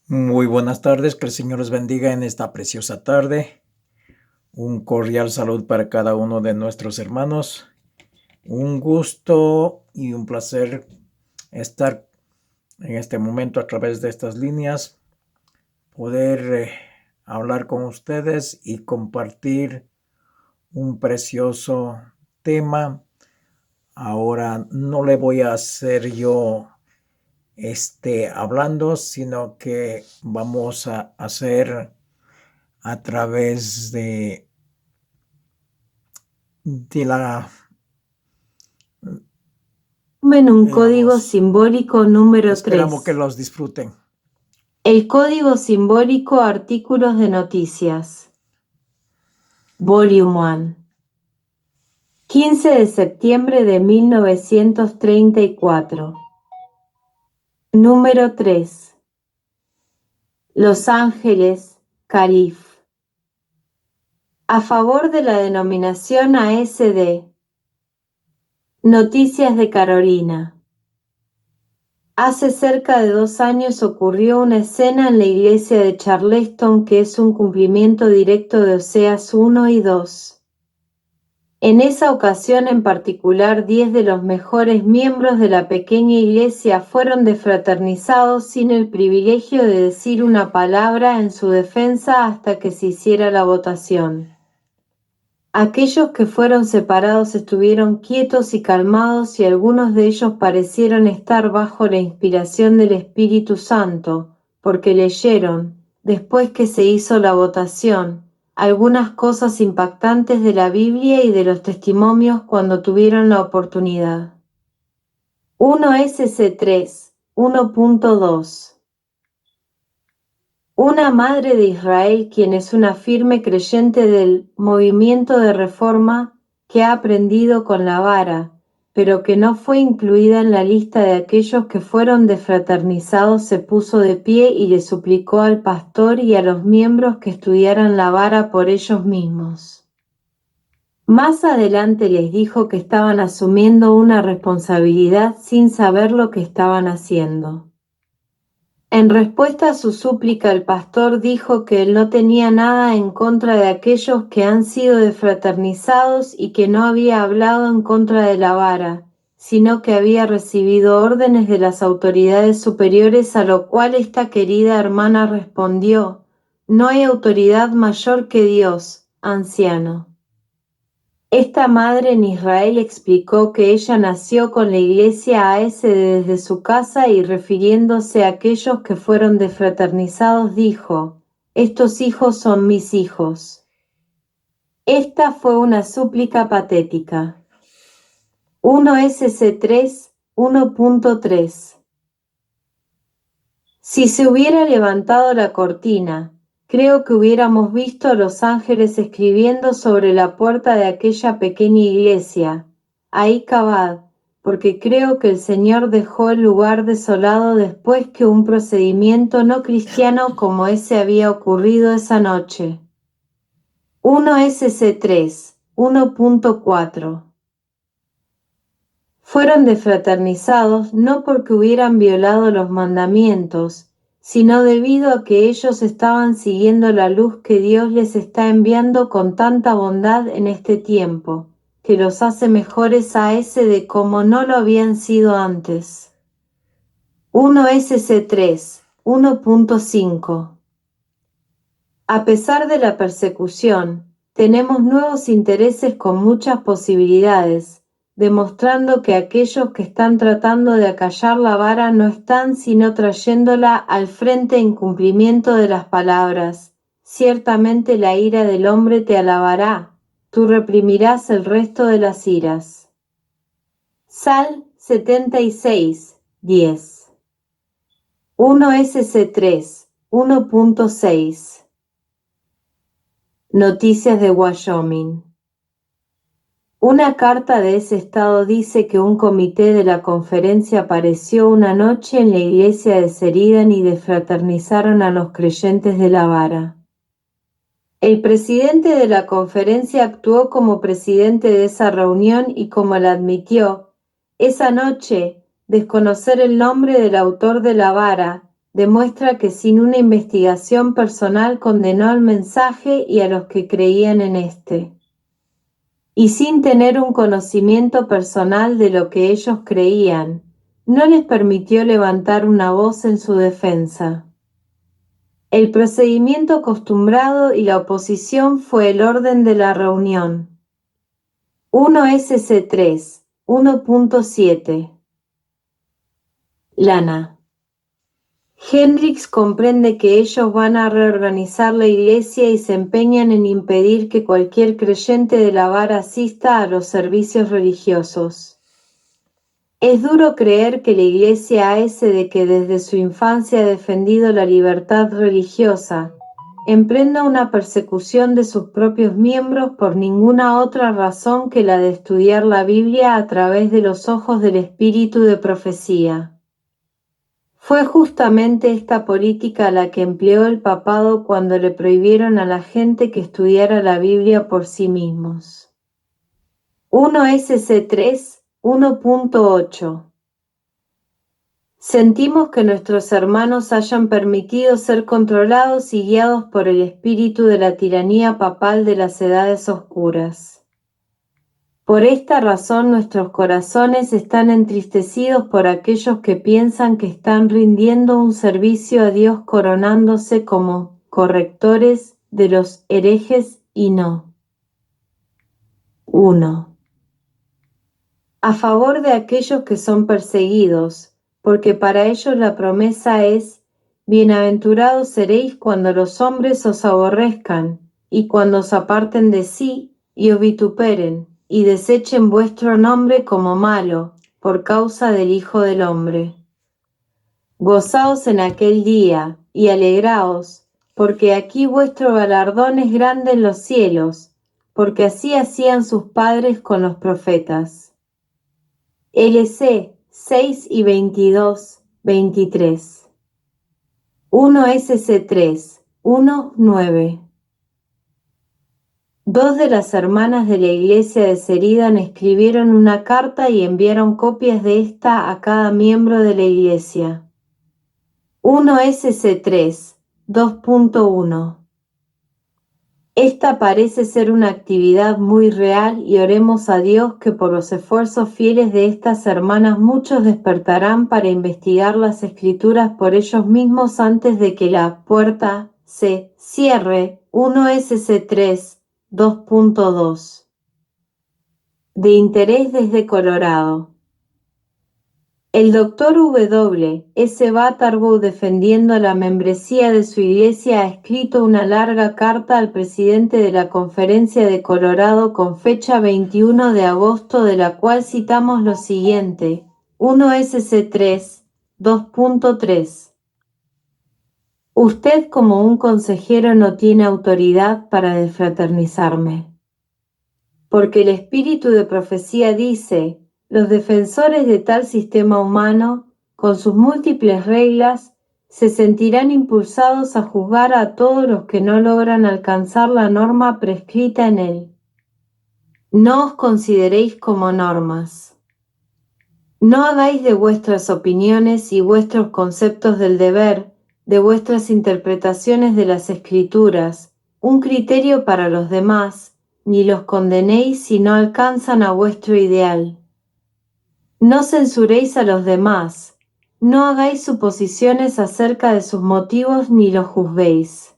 Muy buenas tardes, que el Señor los bendiga en esta preciosa tarde. Un cordial salud para cada uno de nuestros hermanos. Un gusto y un placer estar en este momento a través de estas líneas, poder hablar con ustedes y compartir un precioso tema. Ahora no le voy a hacer yo hablando, sino que vamos a hacer a través de la Tomen un código digamos, simbólico número esperamos que 3. los disfruten. El código simbólico Artículos de Noticias. Volume 1. 15 de septiembre de 1934. Número 3. Los Ángeles, Calif. A favor de la denominación ASD. Noticias de Carolina. Hace cerca de 2 años ocurrió una escena en la iglesia de Charleston que es un cumplimiento directo de Oseas 1 y 2. En esa ocasión en particular 10 de los mejores miembros de la pequeña iglesia fueron desfraternizados sin el privilegio de decir una palabra en su defensa hasta que se hiciera la votación. Aquellos que fueron separados estuvieron quietos y calmados y algunos de ellos parecieron estar bajo la inspiración del Espíritu Santo, porque leyeron, después que se hizo la votación, algunas cosas impactantes de la Biblia y de los testimonios cuando tuvieron la oportunidad. 1SC3, 1.2. Una madre de Israel quien es una firme creyente del movimiento de reforma que ha aprendido con la vara, pero que no fue incluida en la lista de aquellos que fueron desfraternizados, se puso de pie y le suplicó al pastor y a los miembros que estudiaran la vara por ellos mismos. Más adelante les dijo que estaban asumiendo una responsabilidad sin saber lo que estaban haciendo. En respuesta a su súplica, el pastor dijo que él no tenía nada en contra de aquellos que han sido desfraternizados y que no había hablado en contra de la vara, sino que había recibido órdenes de las autoridades superiores, a lo cual esta querida hermana respondió: «No hay autoridad mayor que Dios, anciano». Esta madre en Israel explicó que ella nació con la iglesia ASD desde su casa y refiriéndose a aquellos que fueron desfraternizados dijo: «Estos hijos son mis hijos». Esta fue una súplica patética. 1SC3, 1.3. Si se hubiera levantado la cortina, creo que hubiéramos visto a los ángeles escribiendo sobre la puerta de aquella pequeña iglesia, ahí Kabad, porque creo que el Señor dejó el lugar desolado después que un procedimiento no cristiano como ese había ocurrido esa noche. 1SC3, 1.4. Fueron desfraternizados no porque hubieran violado los mandamientos, sino debido a que ellos estaban siguiendo la luz que Dios les está enviando con tanta bondad en este tiempo, que los hace mejores a ese de como no lo habían sido antes. 1SC3, 1.5. A pesar de la persecución, tenemos nuevos intereses con muchas posibilidades, demostrando que aquellos que están tratando de acallar la vara no están sino trayéndola al frente en cumplimiento de las palabras: «Ciertamente la ira del hombre te alabará, tú reprimirás el resto de las iras». Sal 76, 10. 1SC3, 1.6. Noticias de Wyoming. Una carta de ese estado dice que un comité de la conferencia apareció una noche en la iglesia de Sheridan y desfraternizaron a los creyentes de la vara. El presidente de la conferencia actuó como presidente de esa reunión y, como la admitió, esa noche, desconocer el nombre del autor de la vara, demuestra que sin una investigación personal condenó al mensaje y a los que creían en éste. Y sin tener un conocimiento personal de lo que ellos creían, no les permitió levantar una voz en su defensa. El procedimiento acostumbrado y la oposición fue el orden de la reunión. 1SC3, 1.7. Lana. Hendrix comprende que ellos van a reorganizar la iglesia y se empeñan en impedir que cualquier creyente de la vara asista a los servicios religiosos. Es duro creer que la iglesia AS, de que desde su infancia ha defendido la libertad religiosa, emprenda una persecución de sus propios miembros por ninguna otra razón que la de estudiar la Biblia a través de los ojos del espíritu de profecía. Fue justamente esta política la que empleó el papado cuando le prohibieron a la gente que estudiara la Biblia por sí mismos. 1SC3, 1.8. Sentimos que nuestros hermanos hayan permitido ser controlados y guiados por el espíritu de la tiranía papal de las edades oscuras. Por esta razón nuestros corazones están entristecidos por aquellos que piensan que están rindiendo un servicio a Dios coronándose como correctores de los herejes y no. 1. A favor de aquellos que son perseguidos, porque para ellos la promesa es: bienaventurados seréis cuando los hombres os aborrezcan, y cuando os aparten de sí, y os vituperen, y desechen vuestro nombre como malo, por causa del Hijo del Hombre. Gozaos en aquel día, y alegraos, porque aquí vuestro galardón es grande en los cielos, porque así hacían sus padres con los profetas. LC 6 y 22, 23. 1SC3, 1, 9. Dos de las hermanas de la iglesia de Sheridan escribieron una carta y enviaron copias de esta a cada miembro de la iglesia. 1SC3, 2.1. Esta parece ser una actividad muy real y oremos a Dios que por los esfuerzos fieles de estas hermanas muchos despertarán para investigar las escrituras por ellos mismos antes de que la puerta se cierre. 1SC3, 2.2. De interés desde Colorado. El Dr. W. S. Butterworth, defendiendo la membresía de su iglesia, ha escrito una larga carta al presidente de la Conferencia de Colorado con fecha 21 de agosto, de la cual citamos lo siguiente: 1SC3, 2.3. Usted como un consejero no tiene autoridad para desfraternizarme. Porque el espíritu de profecía dice: los defensores de tal sistema humano, con sus múltiples reglas, se sentirán impulsados a juzgar a todos los que no logran alcanzar la norma prescrita en él. No os consideréis como normas. No hagáis de vuestras opiniones y vuestros conceptos del deber, de vuestras interpretaciones de las Escrituras, un criterio para los demás, ni los condenéis si no alcanzan a vuestro ideal. No censuréis a los demás, no hagáis suposiciones acerca de sus motivos ni los juzguéis.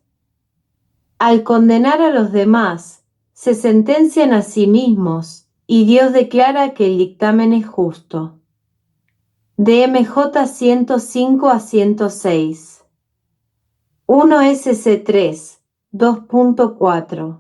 Al condenar a los demás, se sentencian a sí mismos, y Dios declara que el dictamen es justo. DMJ 105 a 106. 1SC3, 2.4.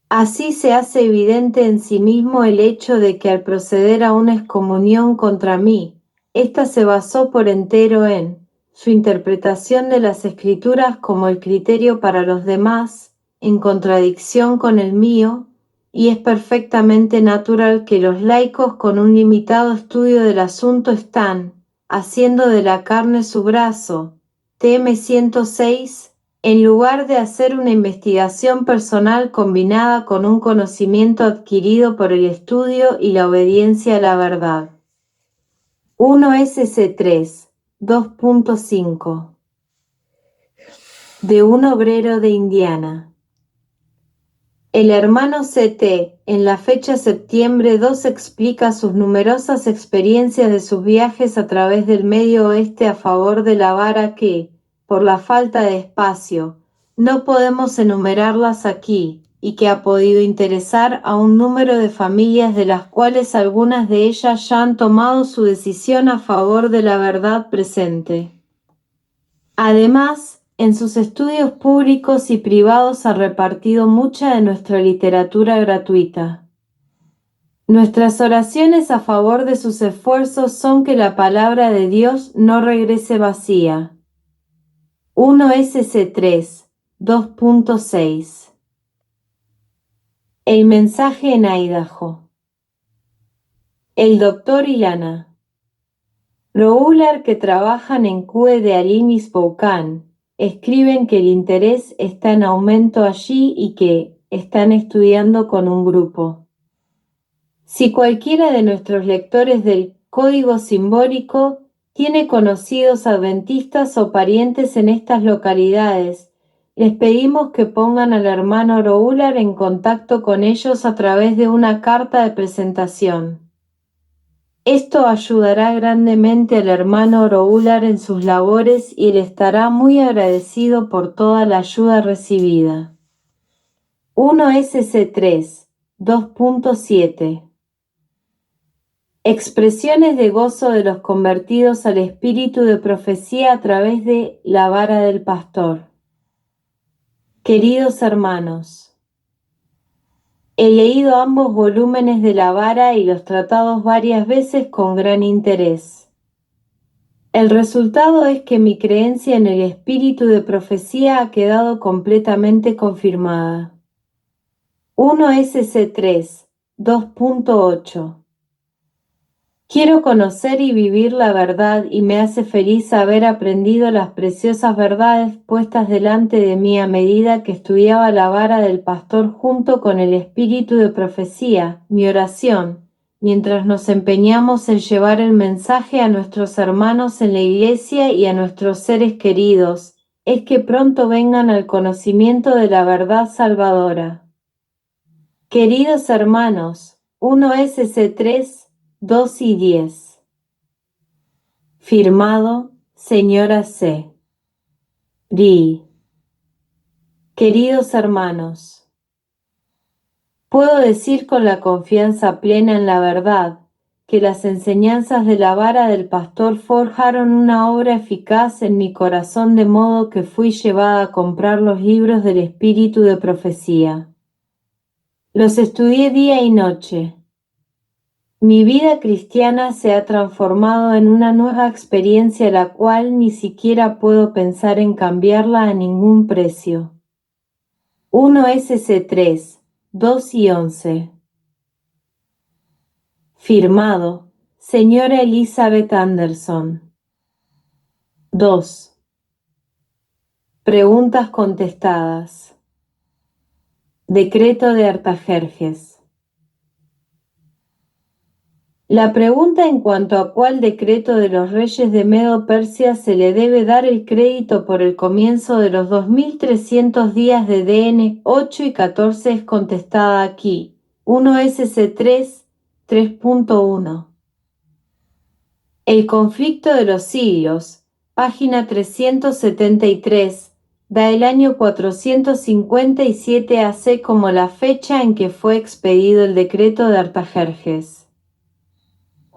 Así se hace evidente en sí mismo el hecho de que al proceder a una excomunión contra mí, ésta se basó por entero en su interpretación de las Escrituras como el criterio para los demás, en contradicción con el mío, y es perfectamente natural que los laicos con un limitado estudio del asunto están haciendo de la carne su brazo, TM 106, en lugar de hacer una investigación personal combinada con un conocimiento adquirido por el estudio y la obediencia a la verdad. 1SC3, 2.5 de un obrero de Indiana. El hermano C.T. en la fecha septiembre 2 explica sus numerosas experiencias de sus viajes a través del Medio Oeste a favor de la vara que, por la falta de espacio, no podemos enumerarlas aquí, y que ha podido interesar a un número de familias de las cuales algunas de ellas ya han tomado su decisión a favor de la verdad presente. Además, en sus estudios públicos y privados ha repartido mucha de nuestra literatura gratuita. Nuestras oraciones a favor de sus esfuerzos son que la palabra de Dios no regrese vacía. 1 SC3, 2.6 El mensaje en Idaho. El doctor y Lana Roular, que trabajan en CUE de Alin y Spokane, escriben que el interés está en aumento allí y que están estudiando con un grupo. Si cualquiera de nuestros lectores del Código Simbólico tiene conocidos adventistas o parientes en estas localidades, les pedimos que pongan al hermano Roular en contacto con ellos a través de una carta de presentación. Esto ayudará grandemente al hermano Roular en sus labores y él estará muy agradecido por toda la ayuda recibida. 1 SC3, 2.7 Expresiones de gozo de los convertidos al espíritu de profecía a través de la vara del pastor. Queridos hermanos, he leído ambos volúmenes de la vara y los tratados varias veces con gran interés. El resultado es que mi creencia en el espíritu de profecía ha quedado completamente confirmada. 1 SC3, 2.8 Quiero conocer y vivir la verdad y me hace feliz haber aprendido las preciosas verdades puestas delante de mí a medida que estudiaba la vara del pastor junto con el espíritu de profecía, mi oración, mientras nos empeñamos en llevar el mensaje a nuestros hermanos en la iglesia y a nuestros seres queridos, es que pronto vengan al conocimiento de la verdad salvadora. Queridos hermanos, 1 SC3, 2 y 10. Firmado, Señora C. Ri. Queridos hermanos, puedo decir con la confianza plena en la verdad, que las enseñanzas de la vara del pastor forjaron una obra eficaz en mi corazón de modo que fui llevada a comprar los libros del espíritu de profecía. Los estudié día y noche. Mi vida cristiana se ha transformado en una nueva experiencia la cual ni siquiera puedo pensar en cambiarla a ningún precio. 1 SC3, 2 y 11. Firmado, Señora Elizabeth Anderson. 2. Preguntas contestadas. Decreto de Artajerjes. La pregunta en cuanto a cuál decreto de los reyes de Medo-Persia se le debe dar el crédito por el comienzo de los 2300 días de DN 8 y 14 es contestada aquí. 1 SC3, 3.1. El conflicto de los siglos, página 373, da el año 457 AC como la fecha en que fue expedido el decreto de Artajerjes.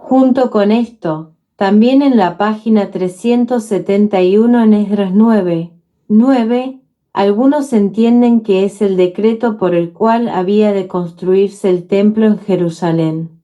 Junto con esto, también en la página 371 en Esdras 9, algunos entienden que es el decreto por el cual había de construirse el templo en Jerusalén.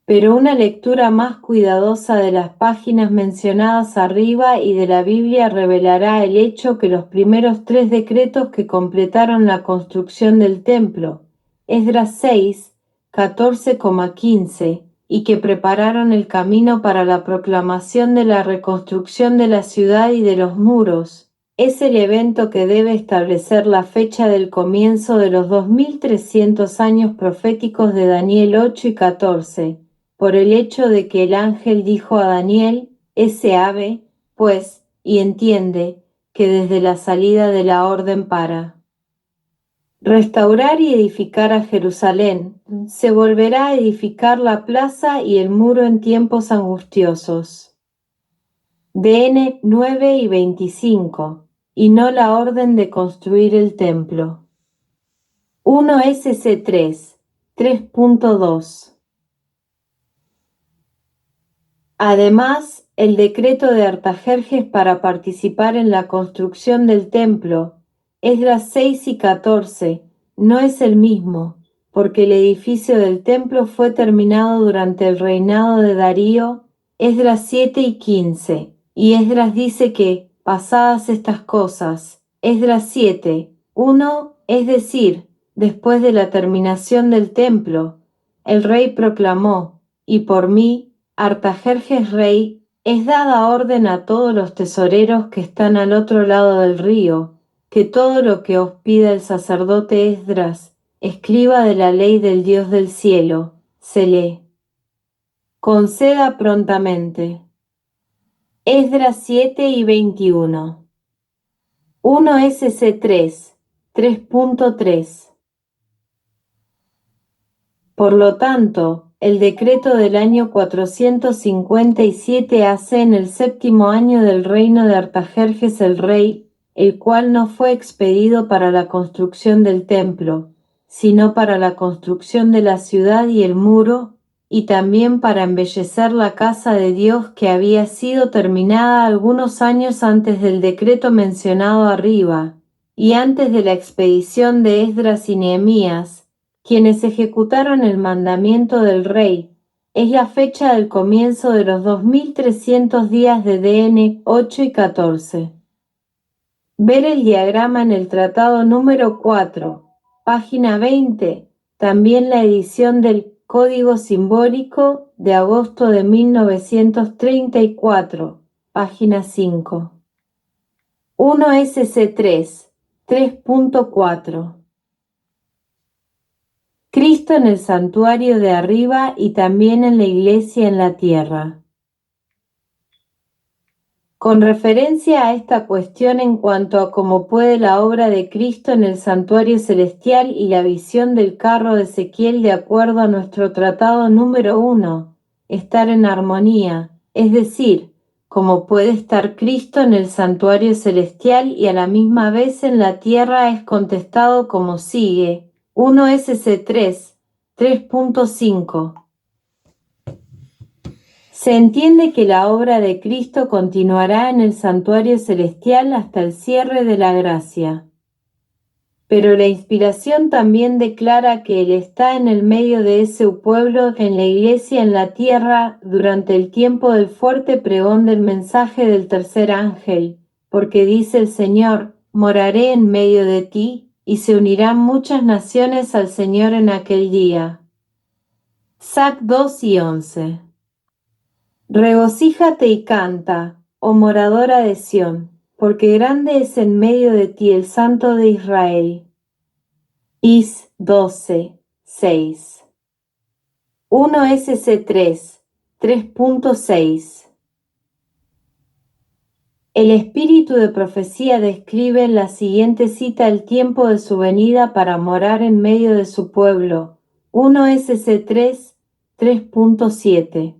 Pero una lectura más cuidadosa de las páginas mencionadas arriba y de la Biblia revelará el hecho que los primeros 3 decretos que completaron la construcción del templo, Esdras 6, 14,15, y que prepararon el camino para la proclamación de la reconstrucción de la ciudad y de los muros, es el evento que debe establecer la fecha del comienzo de los 2300 años proféticos de Daniel 8 y 14, por el hecho de que el ángel dijo a Daniel, SAB, pues, y entiende, que desde la salida de la orden para restaurar y edificar a Jerusalén, se volverá a edificar la plaza y el muro en tiempos angustiosos. DN 9 y 25, y no la orden de construir el templo. 1 SC 3, 3.2. Además, el decreto de Artajerjes para participar en la construcción del templo, Esdras 6 y 14, no es el mismo, porque el edificio del templo fue terminado durante el reinado de Darío, Esdras 7 y 15, y Esdras dice que, pasadas estas cosas, Esdras 7, 1, es decir, después de la terminación del templo, el rey proclamó, y por mí, Artajerjes rey, es dada orden a todos los tesoreros que están al otro lado del río, que todo lo que os pida el sacerdote Esdras, escriba de la ley del Dios del cielo, se le conceda prontamente. Esdras 7 y 21. 1 SC 3, 3.3. Por lo tanto, el decreto del año 457 hace en el 7º año del reino de Artajerjes el rey, el cual no fue expedido para la construcción del templo, sino para la construcción de la ciudad y el muro, y también para embellecer la casa de Dios que había sido terminada algunos años antes del decreto mencionado arriba, y antes de la expedición de Esdras y Nehemías, quienes ejecutaron el mandamiento del rey. Es la fecha del comienzo de los 2300 días de DN 8 y 14. Ver el diagrama en el tratado número 4, página 20, también la edición del Código Simbólico de agosto de 1934, página 5. 1 SC 3, 3.4. Cristo en el santuario de arriba y también en la iglesia en la tierra. Con referencia a esta cuestión en cuanto a cómo puede la obra de Cristo en el santuario celestial y la visión del carro de Ezequiel de acuerdo a nuestro tratado número 1, estar en armonía, es decir, cómo puede estar Cristo en el santuario celestial y a la misma vez en la tierra es contestado como sigue, 1 SC 3, 3.5. Se entiende que la obra de Cristo continuará en el santuario celestial hasta el cierre de la gracia. Pero la inspiración también declara que Él está en el medio de ese pueblo, en la iglesia en la tierra, durante el tiempo del fuerte pregón del mensaje del tercer ángel, porque dice el Señor, moraré en medio de ti, y se unirán muchas naciones al Señor en aquel día. Sac 2 y 11. Regocíjate y canta, oh moradora de Sión, porque grande es en medio de ti el Santo de Israel. Is 12, 6. 1 SC 3, 3.6. El espíritu de profecía describe en la siguiente cita el tiempo de su venida para morar en medio de su pueblo. 1 SC 3, 3.7.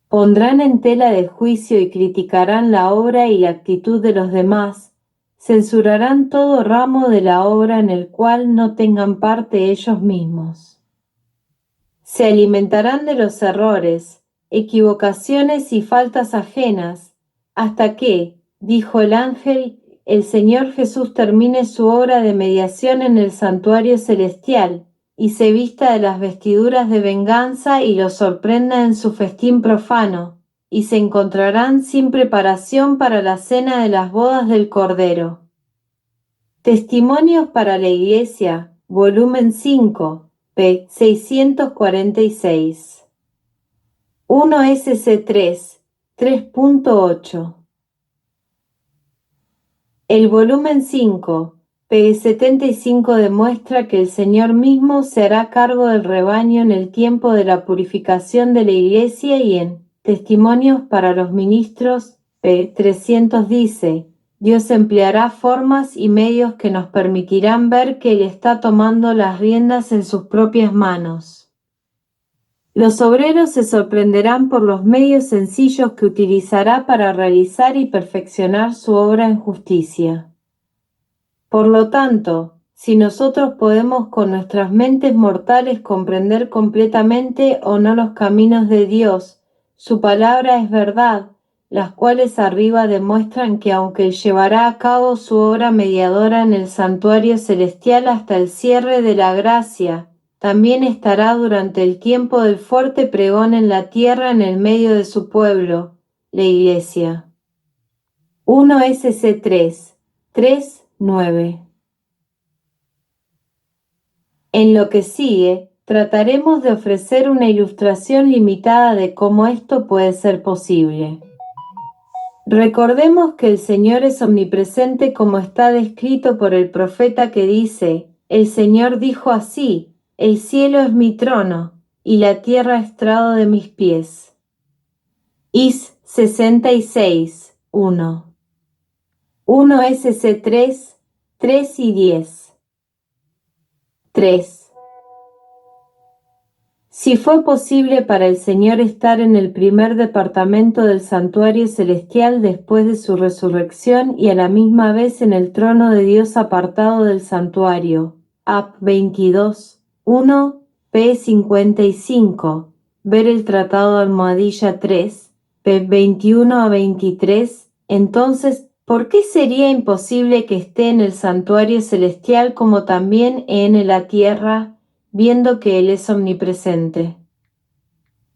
Pondrán en tela de juicio y criticarán la obra y la actitud de los demás, censurarán todo ramo de la obra en el cual no tengan parte ellos mismos. Se alimentarán de los errores, equivocaciones y faltas ajenas, hasta que, dijo el ángel, el Señor Jesús termine su obra de mediación en el santuario celestial, y se vista de las vestiduras de venganza y los sorprenda en su festín profano, y se encontrarán sin preparación para la cena de las bodas del Cordero. Testimonios para la Iglesia, volumen 5, p. 646. 1 SC 3, 3.8. El volumen 5, p. 75 demuestra que el Señor mismo se hará cargo del rebaño en el tiempo de la purificación de la Iglesia y en Testimonios para los ministros, p. 300 dice, Dios empleará formas y medios que nos permitirán ver que Él está tomando las riendas en sus propias manos. Los obreros se sorprenderán por los medios sencillos que utilizará para realizar y perfeccionar su obra en justicia. Por lo tanto, si nosotros podemos con nuestras mentes mortales comprender completamente o no los caminos de Dios, su palabra es verdad, las cuales arriba demuestran que aunque llevará a cabo su obra mediadora en el santuario celestial hasta el cierre de la gracia, también estará durante el tiempo del fuerte pregón en la tierra en el medio de su pueblo, la Iglesia. 1 SC 3:9. En lo que sigue, trataremos de ofrecer una ilustración limitada de cómo esto puede ser posible. Recordemos que el Señor es omnipresente como está descrito por el profeta que dice, el Señor dijo así, el cielo es mi trono, y la tierra estrado de mis pies. Is 66:1. 1 SC 3:10. 3. Si fue posible para el Señor estar en el primer departamento del santuario celestial después de su resurrección y a la misma vez en el trono de Dios apartado del santuario, Ap 22:1, p. 55, ver el Tratado Almohadilla 3, p. 21 a 23, entonces, ¿por qué sería imposible que esté en el santuario celestial como también en la tierra, viendo que Él es omnipresente?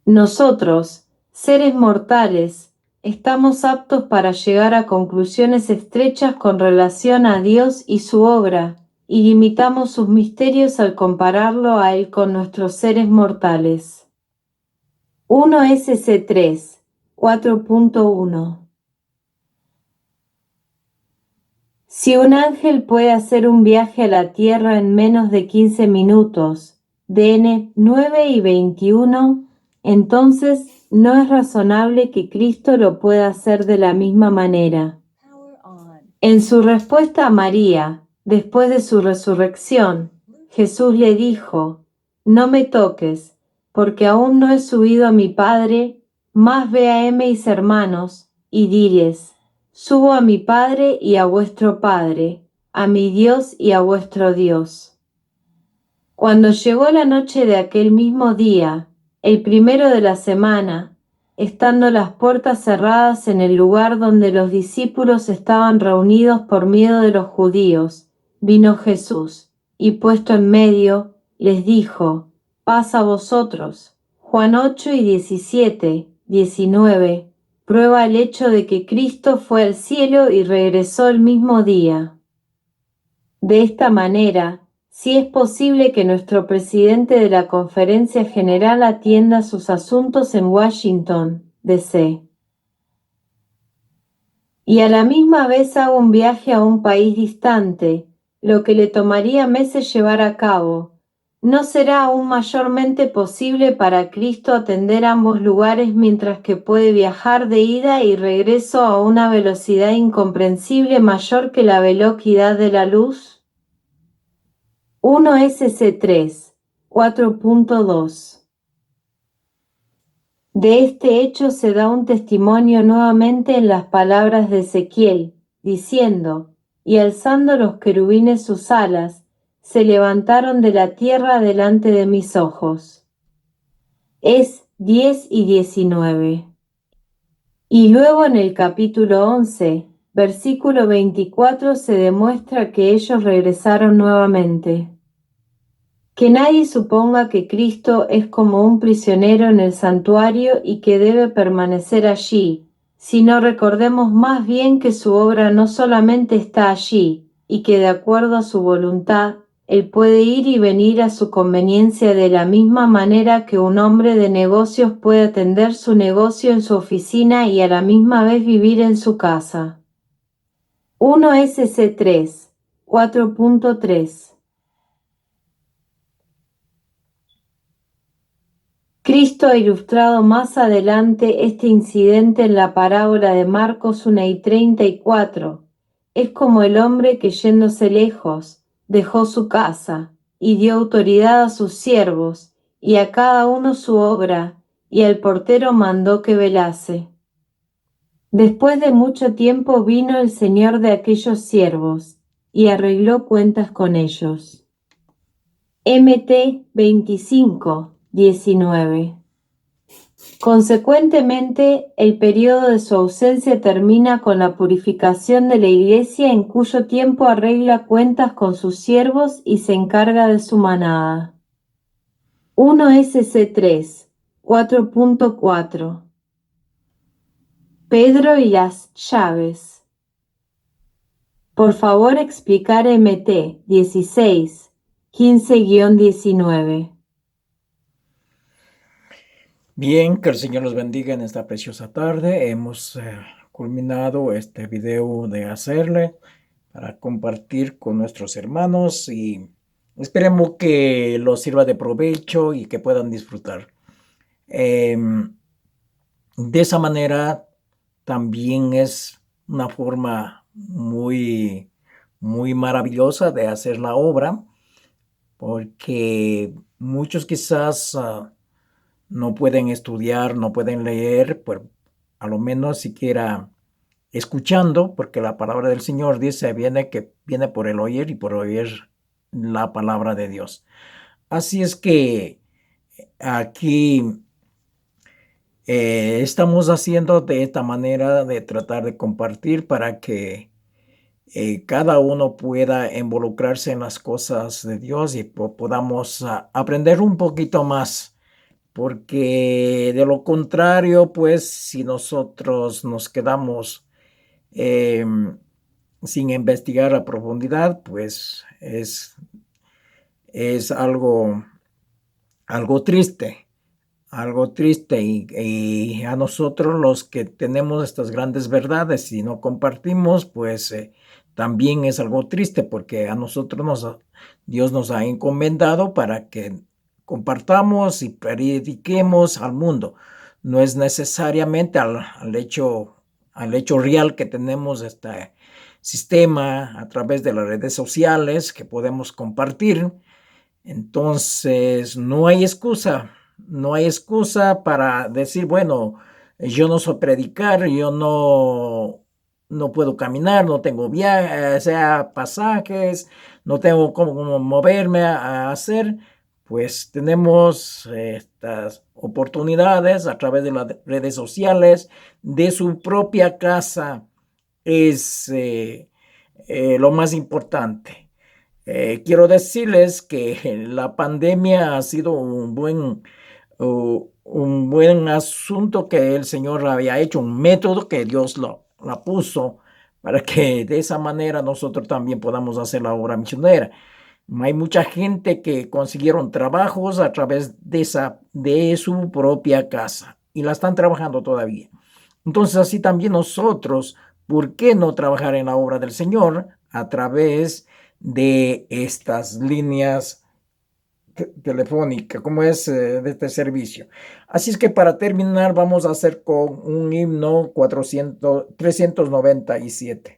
Nosotros, seres mortales, estamos aptos para llegar a conclusiones estrechas con relación a Dios y su obra, y limitamos sus misterios al compararlo a Él con nuestros seres mortales. 1 SC 4.1. Si un ángel puede hacer un viaje a la Tierra en menos de 15 minutos, DN 9:21, entonces no es razonable que Cristo lo pueda hacer de la misma manera. En su respuesta a María, después de su resurrección, Jesús le dijo, no me toques, porque aún no he subido a mi Padre, mas ve a mis hermanos, y diles, subo a mi Padre y a vuestro Padre, a mi Dios y a vuestro Dios. Cuando llegó la noche de aquel mismo día, el primero de la semana, estando las puertas cerradas en el lugar donde los discípulos estaban reunidos por miedo de los judíos, vino Jesús, y puesto en medio, les dijo, paz a vosotros. Juan 8:17, 19, prueba el hecho de que Cristo fue al cielo y regresó el mismo día. De esta manera, si es posible que nuestro presidente de la Conferencia General atienda sus asuntos en Washington, D.C. y a la misma vez haga un viaje a un país distante, lo que le tomaría meses llevar a cabo, ¿no será aún mayormente posible para Cristo atender ambos lugares mientras que puede viajar de ida y regreso a una velocidad incomprensible mayor que la velocidad de la luz? 1 SC 4.2. De este hecho se da un testimonio nuevamente en las palabras de Ezequiel, diciendo, y alzando los querubines sus alas, se levantaron de la tierra delante de mis ojos. Es 10 y 19. Y luego en el capítulo 11, versículo 24 se demuestra que ellos regresaron nuevamente. Que nadie suponga que Cristo es como un prisionero en el santuario y que debe permanecer allí, sino recordemos más bien que su obra no solamente está allí, y que de acuerdo a su voluntad, Él puede ir y venir a su conveniencia de la misma manera que un hombre de negocios puede atender su negocio en su oficina y a la misma vez vivir en su casa. 1 SC 4.3. Cristo Cristo ha ilustrado más adelante este incidente en la parábola de Marcos 1:34. Es como el hombre que yéndose lejos, dejó su casa, y dio autoridad a sus siervos, y a cada uno su obra, y al portero mandó que velase. Después de mucho tiempo vino el señor de aquellos siervos, y arregló cuentas con ellos. MT 25:19. Consecuentemente, el periodo de su ausencia termina con la purificación de la Iglesia, en cuyo tiempo arregla cuentas con sus siervos y se encarga de su manada. 1 SC 3, 4.4. Pedro y las llaves. Por favor, explicar MT 16, 15-19. Bien, que el Señor los bendiga en esta preciosa tarde. Hemos culminado este video de hacerle para compartir con nuestros hermanos y esperemos que los sirva de provecho y que puedan disfrutar. De esa manera también es una forma muy maravillosa de hacer la obra, porque muchos quizás no pueden estudiar, no pueden leer, pues a lo menos siquiera escuchando, porque la palabra del Señor dice que viene por el oír y por oír la palabra de Dios. Así es que aquí estamos haciendo de esta manera de tratar de compartir para que cada uno pueda involucrarse en las cosas de Dios y podamos aprender un poquito más. Porque de lo contrario, pues, si nosotros nos quedamos sin investigar a profundidad, pues es algo triste, y a nosotros los que tenemos estas grandes verdades y no compartimos, pues también es algo triste, porque a nosotros Dios nos ha encomendado para que compartamos y prediquemos al mundo. No es necesariamente al hecho real que tenemos este sistema a través de las redes sociales que podemos compartir. Entonces, no hay excusa para decir, bueno, yo no sé predicar, yo no puedo caminar, no tengo pasajes, no tengo cómo moverme a hacer. Pues tenemos estas oportunidades a través de las redes sociales, de su propia casa. Es lo más importante. Quiero decirles que la pandemia ha sido un buen asunto que el Señor había hecho, un método que Dios la puso para que de esa manera nosotros también podamos hacer la obra misionera. Hay mucha gente que consiguieron trabajos a través de su propia casa y la están trabajando todavía. Entonces, así también nosotros, ¿por qué no trabajar en la obra del Señor a través de estas líneas telefónicas, como es de este servicio? Así es que para terminar vamos a hacer con un himno 397.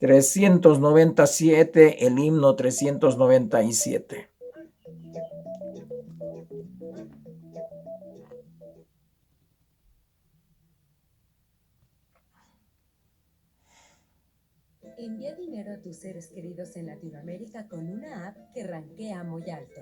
397, el himno 397. Envía dinero a tus seres queridos en Latinoamérica con una app que rankea muy alto.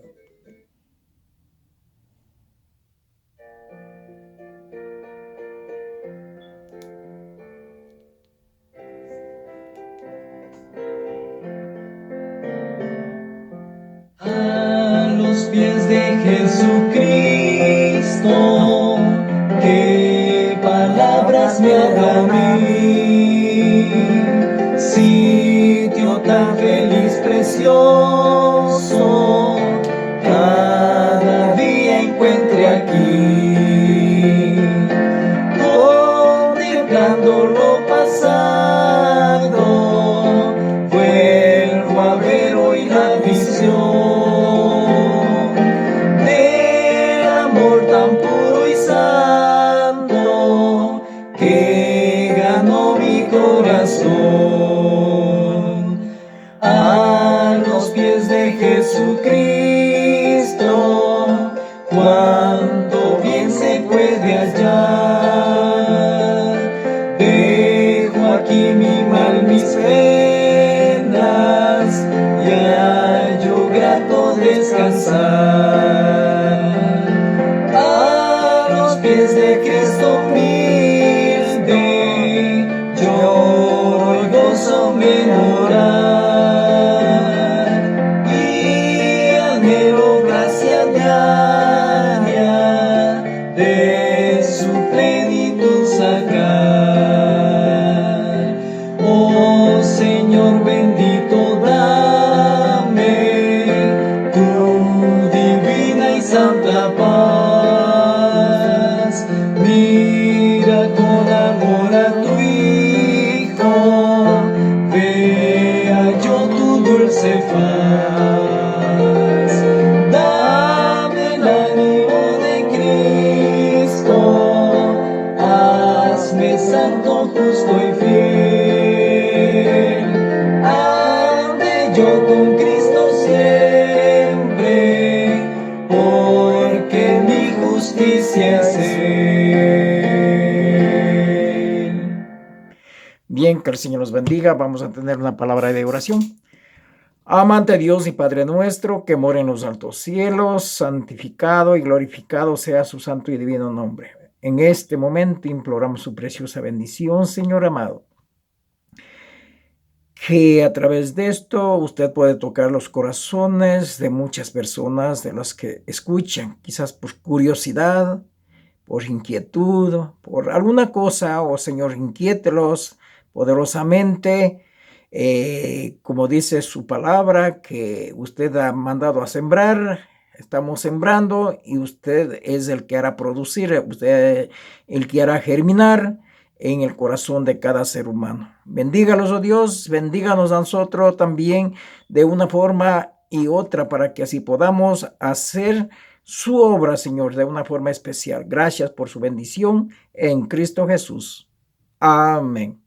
A los pies de Jesucristo, qué palabras me hagan ir. Sitio tan feliz, precioso, corazón. A los pies de Jesucristo, cuánto bien se puede hallar. Dejo aquí mi mal, mis penas, y hallo grato descansar. A los pies de Cristo humilde, lloro y gozo orar, y anhelo gracia diaria de su plenitud sacar. Oh Señor bendito, dame tu divina y santa paz. Mira con amor a tu Hijo, vea yo tu dulce faz. Dame el ánimo de Cristo, hazme santo, justo y fiel. Ande yo con Cristo siempre, porque mi justicia es Él. Bien, que el Señor los bendiga. Vamos a tener una palabra de oración. Amante Dios y Padre nuestro, que mora en los altos cielos, santificado y glorificado sea su santo y divino nombre. En este momento imploramos su preciosa bendición, Señor amado. Que a través de esto usted puede tocar los corazones de muchas personas, de las que escuchan, quizás por curiosidad, por inquietud, por alguna cosa, o Señor, inquiételos poderosamente, como dice su palabra, que usted ha mandado a sembrar, estamos sembrando y usted es el que hará producir, usted el que hará germinar en el corazón de cada ser humano. Bendígalos, oh Dios, bendíganos a nosotros también de una forma y otra para que así podamos hacer su obra, Señor, de una forma especial. Gracias por su bendición en Cristo Jesús. Amén.